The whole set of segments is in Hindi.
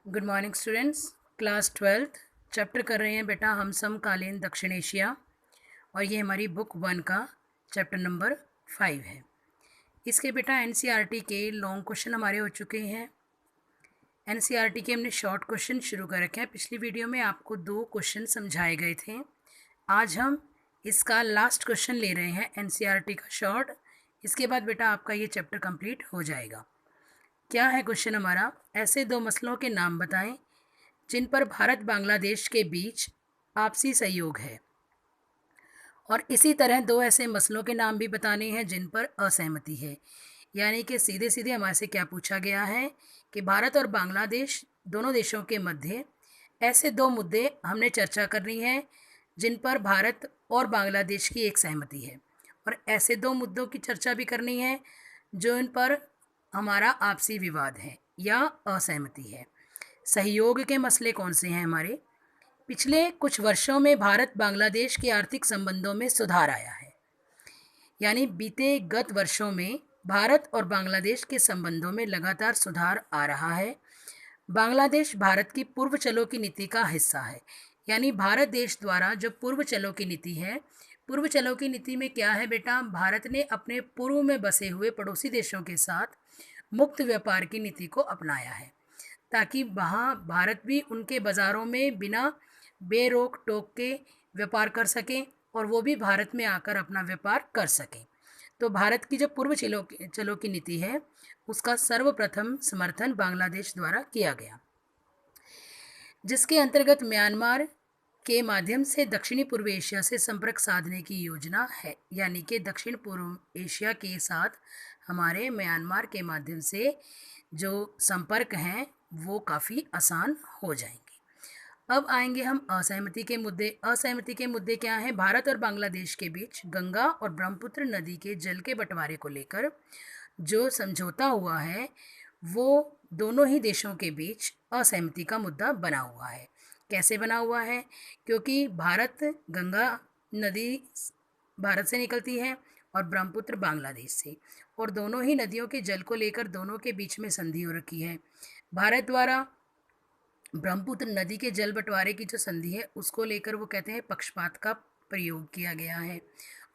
Good morning students. Class 12th chapter कर रहे हैं बेटा हम समकालीन दक्षिण एशिया, और ये हमारी बुक 1 का चैप्टर नंबर 5 है। इसके बेटा एनसीईआरटी के लॉन्ग क्वेश्चन हमारे हो चुके हैं। एनसीईआरटी के हमने शॉर्ट क्वेश्चन शुरू कर रखे हैं। पिछली वीडियो में आपको 2 क्वेश्चन समझाए गए थे। आज हम इसका लास्ट क्वेश्चन ले रहे हैं एनसीईआरटी का शॉर्ट। इसके बाद बेटा आपका ये चैप्टर कंप्लीट हो जाएगा। क्या है क्वेश्चन हमारा? ऐसे 2 मसलों के नाम बताएं जिन पर भारत बांग्लादेश के बीच आपसी सहयोग है, और इसी तरह 2 ऐसे मसलों के नाम भी बताने हैं जिन पर असहमति है। यानी कि सीधे सीधे हमारे से क्या पूछा गया है कि भारत और बांग्लादेश दोनों देशों के मध्य ऐसे 2 मुद्दे हमने चर्चा करनी है जिन पर भारत और बांग्लादेश की एक सहमति है, और ऐसे 2 मुद्दों की चर्चा भी करनी है जो इन पर हमारा आपसी विवाद है या असहमति है। सहयोग के मसले कौन से हैं हमारे? पिछले कुछ वर्षों में भारत बांग्लादेश के आर्थिक संबंधों में सुधार आया है। यानी बीते गत वर्षों में भारत और बांग्लादेश के संबंधों में लगातार सुधार आ रहा है। बांग्लादेश भारत की पूर्व चलो की नीति का हिस्सा है। यानी भारत देश द्वारा जो पूर्व चलो की नीति है, पूर्व चलो की नीति में क्या है बेटा? भारत ने अपने पूर्व में बसे हुए पड़ोसी देशों के साथ मुक्त व्यापार की नीति को अपनाया है, ताकि वहाँ भारत भी उनके बाज़ारों में बिना बेरोक टोक के व्यापार कर सकें और वो भी भारत में आकर अपना व्यापार कर सकें। तो भारत की जो पूर्व चलो की नीति है उसका सर्वप्रथम समर्थन बांग्लादेश द्वारा किया गया, जिसके अंतर्गत म्यांमार के माध्यम से दक्षिणी पूर्व एशिया से संपर्क साधने की योजना है। यानी कि दक्षिण पूर्व एशिया के साथ हमारे म्यांमार के माध्यम से जो संपर्क हैं वो काफ़ी आसान हो जाएंगे। अब आएंगे हम असहमति के मुद्दे। असहमति के मुद्दे क्या हैं? भारत और बांग्लादेश के बीच गंगा और ब्रह्मपुत्र नदी के जल के बंटवारे को लेकर जो समझौता हुआ है वो दोनों ही देशों के बीच असहमति का मुद्दा बना हुआ है। कैसे बना हुआ है? क्योंकि गंगा नदी भारत से निकलती है और ब्रह्मपुत्र बांग्लादेश से, और दोनों ही नदियों के जल को लेकर दोनों के बीच में संधि हो रखी है। भारत द्वारा ब्रह्मपुत्र नदी के जल बंटवारे की जो संधि है उसको लेकर वो कहते हैं पक्षपात का प्रयोग किया गया है।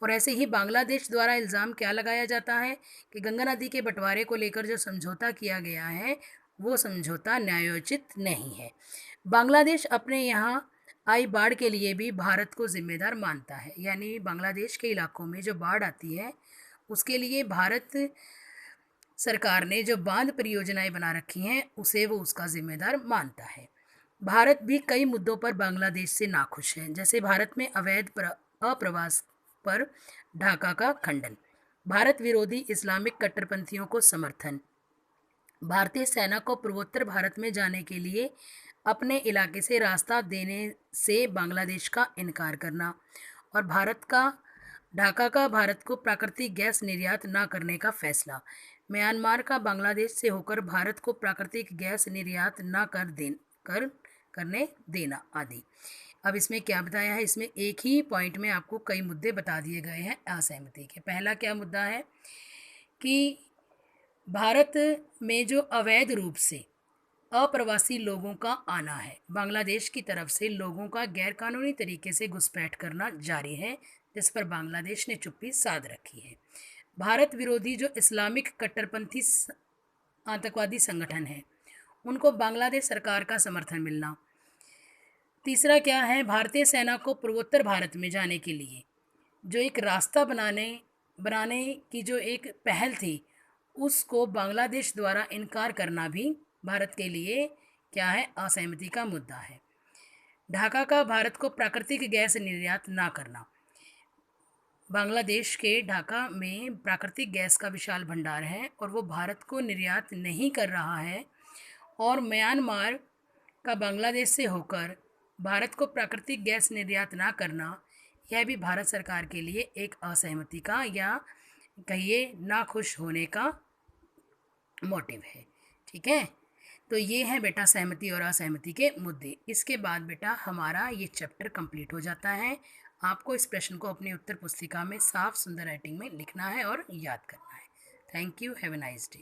और ऐसे ही बांग्लादेश द्वारा इल्ज़ाम क्या लगाया जाता है कि गंगा नदी के बंटवारे को लेकर जो समझौता किया गया है वो समझौता न्यायोचित नहीं है। बांग्लादेश अपने यहाँ आई बाढ़ के लिए भी भारत को जिम्मेदार मानता है। यानी बांग्लादेश के इलाकों में जो बाढ़ आती है उसके लिए भारत सरकार ने जो बांध परियोजनाएं बना रखी हैं उसे वो उसका जिम्मेदार मानता है। भारत भी कई मुद्दों पर बांग्लादेश से नाखुश है, जैसे भारत में अवैध अप्रवास पर ढाका का खंडन, भारत विरोधी इस्लामिक कट्टरपंथियों को समर्थन, भारतीय सेना को पूर्वोत्तर भारत में जाने के लिए अपने इलाके से रास्ता देने से बांग्लादेश का इनकार करना, और ढाका का भारत को प्राकृतिक गैस निर्यात न करने का फैसला, म्यांमार का बांग्लादेश से होकर भारत को प्राकृतिक गैस निर्यात न करने देना आदि। अब इसमें क्या बताया है? इसमें एक ही पॉइंट में आपको कई मुद्दे बता दिए गए हैं असहमति के। पहला क्या मुद्दा है कि भारत में जो अवैध रूप से अप्रवासी लोगों का आना है, बांग्लादेश की तरफ से लोगों का गैरकानूनी तरीके से घुसपैठ करना जारी है, जिस पर बांग्लादेश ने चुप्पी साध रखी है। भारत विरोधी जो इस्लामिक कट्टरपंथी आतंकवादी संगठन है उनको बांग्लादेश सरकार का समर्थन मिलना। तीसरा क्या है? भारतीय सेना को पूर्वोत्तर भारत में जाने के लिए जो एक रास्ता बनाने की जो एक पहल थी उसको बांग्लादेश द्वारा इनकार करना भी भारत के लिए क्या है? असहमति का मुद्दा है। ढाका का भारत को प्राकृतिक गैस निर्यात ना करना, बांग्लादेश के ढाका में प्राकृतिक गैस का विशाल भंडार है और वो भारत को निर्यात नहीं कर रहा है, और म्यांमार का बांग्लादेश से होकर भारत को प्राकृतिक गैस निर्यात ना करना, यह भी भारत सरकार के लिए एक असहमति का या कहिए नाखुश होने का मोटिव है। ठीक है, तो ये है बेटा सहमति और असहमति के मुद्दे। इसके बाद बेटा हमारा ये चैप्टर कंप्लीट हो जाता है। आपको इस प्रश्न को अपनी उत्तर पुस्तिका में साफ सुंदर राइटिंग में लिखना है और याद करना है। Thank you. Have a nice day.